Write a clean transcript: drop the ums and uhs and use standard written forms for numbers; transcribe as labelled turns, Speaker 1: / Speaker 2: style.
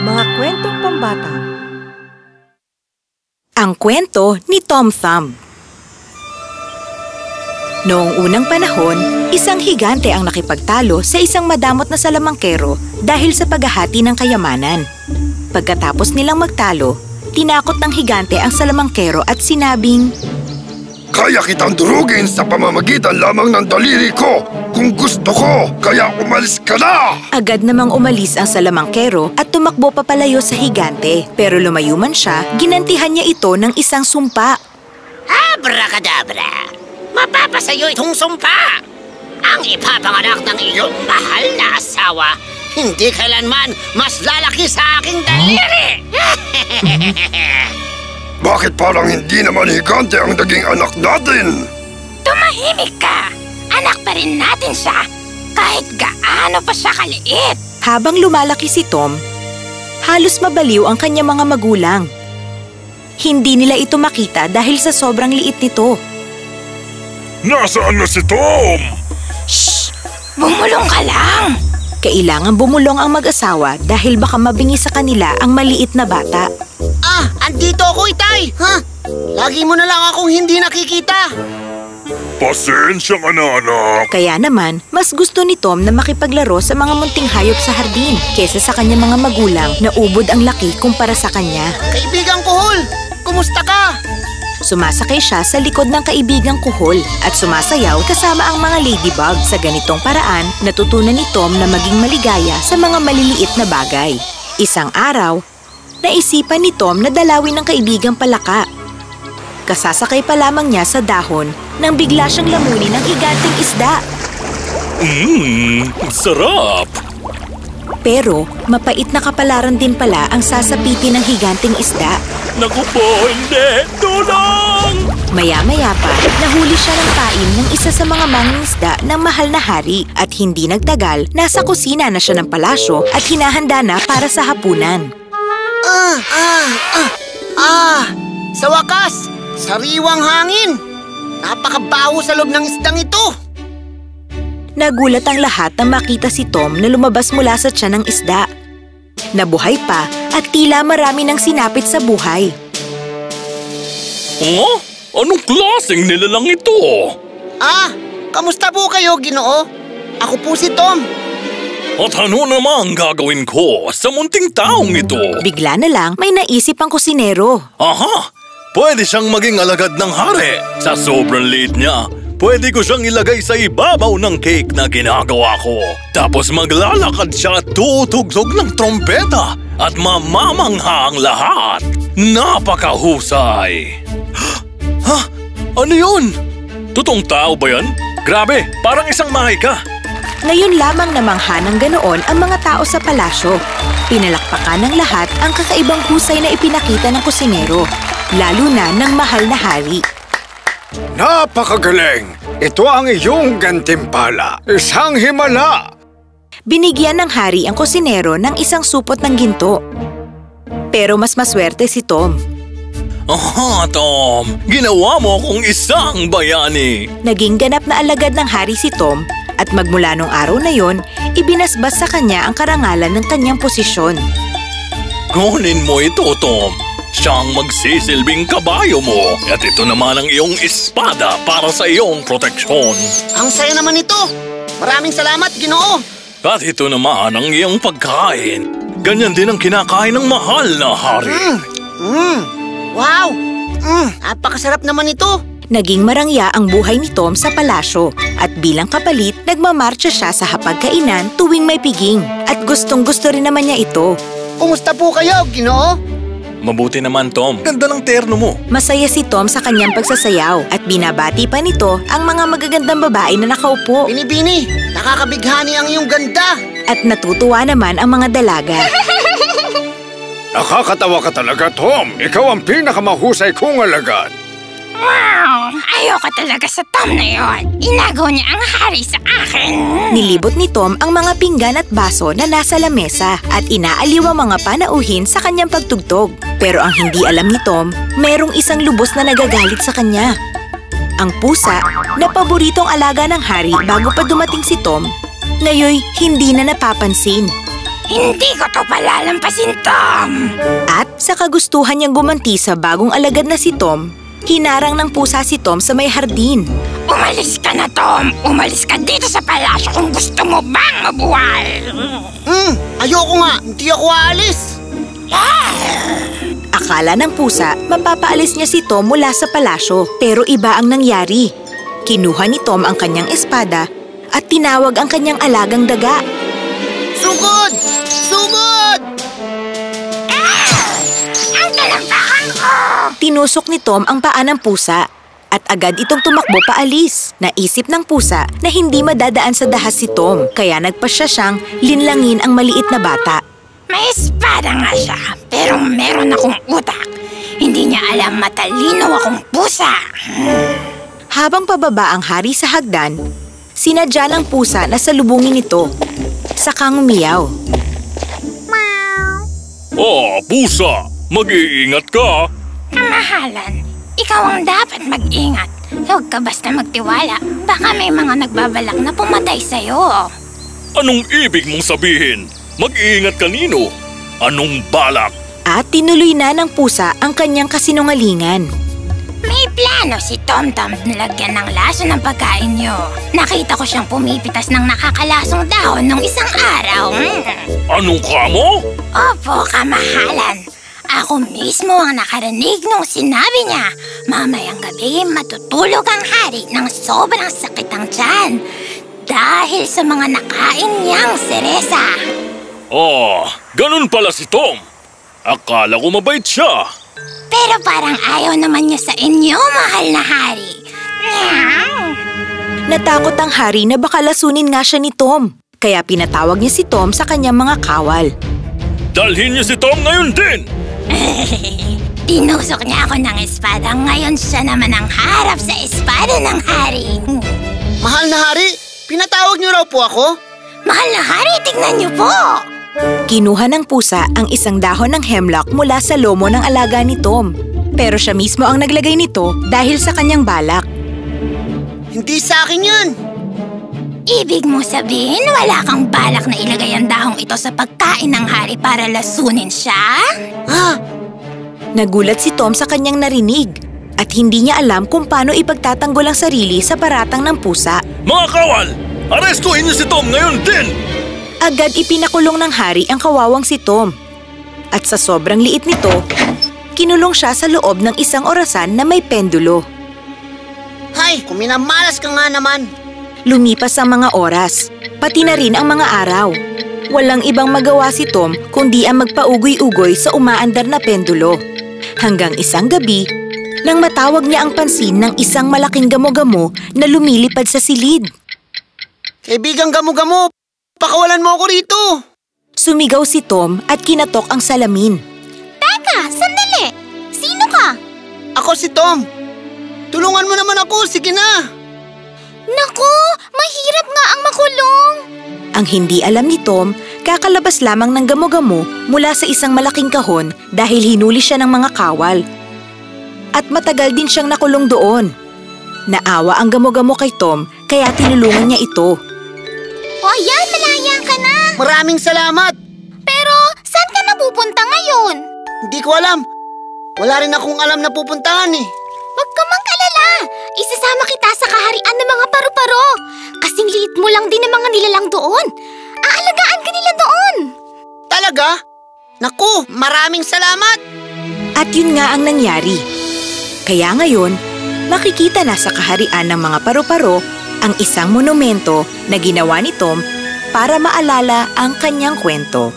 Speaker 1: Mga kwentong pambata. Ang kwento ni Tom Thumb. Noong unang panahon, isang higante ang nakipagtalo sa isang madamot na salamangkero dahil sa paghahati ng kayamanan. Pagkatapos nilang magtalo, tinakot ng higante ang salamangkero at sinabing,
Speaker 2: "Kaya kitang durugin sa pamamagitan lamang ng daliri ko kung gusto ko, kaya umalis ka na!"
Speaker 1: Agad namang umalis ang salamangkero at tumakbo papalayo sa higante. Pero lumayo man siya, ginantihan niya ito ng isang sumpa.
Speaker 3: Abracadabra! Mapapasayo itong sumpa! Ang ipapanganak ng iyong mahal na asawa, hindi kailanman mas lalaki sa aking daliri!
Speaker 2: Bakit parang hindi naman higante ang naging anak natin?
Speaker 3: Tumahimik ka! Anak pa rin natin siya, kahit gaano pa siya kaliit!
Speaker 1: Habang lumalaki si Tom, halos mabaliw ang kanyang mga magulang. Hindi nila ito makita dahil sa sobrang liit nito.
Speaker 2: Nasaan na si Tom?
Speaker 3: Shh! Bumulong ka lang!
Speaker 1: Kailangan bumulong ang mag-asawa dahil baka mabingi sa kanila ang maliit na bata.
Speaker 3: Andito ako, Itay! Ha? Lagi mo na lang akong hindi nakikita!
Speaker 2: Pasensya ka na, anak.
Speaker 1: Kaya naman, mas gusto ni Tom na makipaglaro sa mga munting hayop sa hardin kesa sa kanyang mga magulang na ubod ang laki kumpara sa kanya.
Speaker 3: Kaibigang Kuhol! Kumusta ka?
Speaker 1: Sumasakay siya sa likod ng kaibigang Kuhol at sumasayaw kasama ang mga ladybug. Sa ganitong paraan, natutunan ni Tom na maging maligaya sa mga maliliit na bagay. Isang araw, naisipan ni Tom na dalawin ng kaibigang Palaka. Kasasakay pa lamang niya sa dahon nang bigla siyang lamunin ng higanteng isda.
Speaker 2: Sarap!
Speaker 1: Pero mapait na kapalaran din pala ang sasapitin ng higanteng isda.
Speaker 2: Naku po, hindi! Tulong!
Speaker 1: Maya-maya pa, nahuli siya ng pain ng isa sa mga mangingisda ng mahal na hari at hindi nagtagal, nasa kusina na siya ng palasyo at hinahanda na para sa hapunan.
Speaker 3: Sa wakas, sariwang hangin! Napakabaho sa loob ng isdang ito!
Speaker 1: Nagulat ang lahat nang makita si Tom na lumabas mula sa tiyan ng isda. Nabuhay pa at tila marami nang sinapit sa buhay.
Speaker 4: Oh? Anong klaseng nilalang ito?
Speaker 3: Kamusta po kayo, Ginoo? Ako po si Tom.
Speaker 4: At ano naman gagawin ko sa munting taong ito?
Speaker 1: Bigla na lang may naisip ang kusinero.
Speaker 4: Aha! Pwede siyang maging alagad ng hari. Sa sobrang liit niya, pwede ko siyang ilagay sa ibabaw ng cake na ginagawa ko. Tapos maglalakad siya at tutugtog ng trompeta at mamamangha ang lahat. Napakahusay! Ha? Ano yun? Totoong tao ba yan? Grabe, parang isang mahika.
Speaker 1: Ngayon lamang namangha ng ganoon ang mga tao sa palasyo. Pinalakpakan ng lahat ang kakaibang husay na ipinakita ng kusinero, lalo na ng mahal na hari.
Speaker 5: Napakagaling! Ito ang iyong gantimpala. Isang himala!
Speaker 1: Binigyan ng hari ang kusinero ng isang supot ng ginto. Pero mas maswerte si Tom.
Speaker 4: Aha, Tom! Ginawa mo akong isang bayani!
Speaker 1: Naging ganap na alagad ng hari si Tom at magmula nung araw na yon, ibinasbas sa kanya ang karangalan ng kanyang posisyon.
Speaker 4: Kunin mo ito, Tom. Siyang magsisilbing kabayo mo. At ito naman ang iyong espada para sa iyong proteksyon.
Speaker 3: Ang saya naman ito! Maraming salamat, Ginoo!
Speaker 4: At ito naman ang iyong pagkain. Ganyan din ang kinakain ng mahal na hari.
Speaker 3: Wow! Napakasarap naman ito!
Speaker 1: Naging marangya ang buhay ni Tom sa palasyo at bilang kapalit, nagmamarcha siya sa hapagkainan tuwing may piging at gustong-gusto rin naman niya ito.
Speaker 3: Kumusta po kayo, Ginoo?
Speaker 4: Mabuti naman, Tom. Ganda ng terno mo.
Speaker 1: Masaya si Tom sa kanyang pagsasayaw at binabati pa nito ang mga magagandang babae na nakaupo.
Speaker 3: Bini-bini, nakakabighani ang iyong ganda!
Speaker 1: At natutuwa naman ang mga dalaga.
Speaker 5: Nakakatawa ka talaga, Tom. Ikaw ang pinakamahusay kong alagad.
Speaker 6: Wow! Ayoko talaga sa Tom na yon. Inagaw niya ang hari sa akin.
Speaker 1: Nilibot ni Tom ang mga pinggan at baso na nasa lamesa at inaaliw ang mga panauhin sa kanyang pagtugtog. Pero ang hindi alam ni Tom, merong isang lubos na nagagalit sa kanya. Ang pusa na paboritong alaga ng hari bago pa dumating si Tom, Ngayoy, hindi na napapansin.
Speaker 6: Hindi ko to palalampasin, Tom.
Speaker 1: At sa kagustuhan niyang gumanti sa bagong alagad na si Tom, hinarang ng pusa si Tom sa may hardin.
Speaker 6: Umalis ka na, Tom. Umalis ka dito sa palasyo kung gusto mo bang mabuhay.
Speaker 3: Ayoko nga. Hindi ako aalis.
Speaker 1: Akala ng pusa, mapapaalis niya si Tom mula sa palasyo. Pero iba ang nangyari. Kinuha ni Tom ang kanyang espada at tinawag ang kanyang alagang daga.
Speaker 3: Sugod! Sugod!
Speaker 6: Ang talampakan ko!
Speaker 1: Tinusok ni Tom ang paa ng pusa at agad itong tumakbo paalis. Naisip ng pusa na hindi madadaan sa dahas si Tom, kaya nagpasya siyang linlangin ang maliit na bata.
Speaker 6: May espada nga siya, pero meron akong utak. Hindi niya alam matalino akong pusa.
Speaker 1: Habang pababa ang hari sa hagdan, sinadya ng pusa na salubungin ito. Sakang umiyaw.
Speaker 4: Pusa! Mag-iingat ka!
Speaker 6: Kamahalan, ikaw ang dapat mag-ingat. Huwag ka basta magtiwala. Baka may mga nagbabalak na pumatay sa'yo.
Speaker 4: Anong ibig mong sabihin? Mag-iingat kanino? Anong balak?
Speaker 1: At tinuloy na ng pusa ang kanyang kasinungalingan.
Speaker 6: May plano si Tom-Tom na lagyan ng laso ng pagkain niyo. Nakita ko siyang pumipitas ng nakakalasong dahon nung isang araw.
Speaker 4: Anong kamo?
Speaker 6: Opo, kamahalan. Ako mismo ang nakarinig nung sinabi niya. Mamayang gabi matutulog ang hari ng sobrang sakit ang tiyan dahil sa mga nakain niyang seresa.
Speaker 4: Ganun pala si Tom. Akala ko mabait siya.
Speaker 6: Pero parang ayaw naman niya sa inyo, mahal na hari.
Speaker 1: Natakot ang hari na baka lasunin nga siya ni Tom. Kaya pinatawag niya si Tom sa kanyang mga kawal.
Speaker 4: Dalhin niyo si Tom ngayon din!
Speaker 6: Tinusok niya ako ng espada. Ngayon siya naman ang harap sa espada ng hari.
Speaker 3: Mahal na hari, pinatawag niyo raw po ako?
Speaker 6: Mahal na hari, tignan niyo po!
Speaker 1: Kinuha ng pusa ang isang dahon ng hemlock mula sa lomo ng alaga ni Tom. Pero siya mismo ang naglagay nito dahil sa kanyang balak.
Speaker 3: Hindi sa akin yun!
Speaker 6: Ibig mo sabihin, wala kang balak na ilagay ang dahong ito sa pagkain ng hari para lasunin siya?
Speaker 1: Nagulat si Tom sa kanyang narinig at hindi niya alam kung paano ipagtatanggol ang sarili sa paratang ng pusa.
Speaker 4: Mga kawal! Arestuhin niyo si Tom ngayon din!
Speaker 1: Agad ipinakulong ng hari ang kawawang si Tom. At sa sobrang liit nito, kinulong siya sa loob ng isang orasan na may pendulo.
Speaker 3: Hay, kung minamalas ka nga naman!
Speaker 1: Lumipas ang mga oras, pati na rin ang mga araw. Walang ibang magawa si Tom kundi ang magpaugoy-ugoy sa umaandar na pendulo. Hanggang isang gabi, nang matawag niya ang pansin ng isang malaking gamo-gamo na lumilipad sa silid.
Speaker 3: Kaibigang gamo-gamo, pakawalan mo ako rito!
Speaker 1: Sumigaw si Tom at kinatok ang salamin.
Speaker 6: Teka, sandali! Sino ka?
Speaker 3: Ako si Tom. Tulungan mo naman ako, sige na!
Speaker 6: Naku, mahirap nga ang makulong!
Speaker 1: Ang hindi alam ni Tom, kakalabas lamang ng gamo-gamo mula sa isang malaking kahon dahil hinuli siya ng mga kawal. At matagal din siyang nakulong doon. Naawa ang gamo-gamo kay Tom kaya tinulungan niya ito.
Speaker 6: O ayan, malaya ka na!
Speaker 3: Maraming salamat!
Speaker 6: Pero saan ka napupunta ngayon?
Speaker 3: Hindi ko alam. Wala rin akong alam na pupuntahan eh.
Speaker 6: Huwag ka mag-alala! Isasama kita sa kaharian ng mga paru-paro. Kasing liit mo lang din ng mga nilalang doon. Aalagaan ka nila doon.
Speaker 3: Talaga? Naku, maraming salamat!
Speaker 1: At yun nga ang nangyari. Kaya ngayon, makikita na sa kaharian ng mga paru-paro ang isang monumento na ginawa ni Tom para maalala ang kanyang kwento.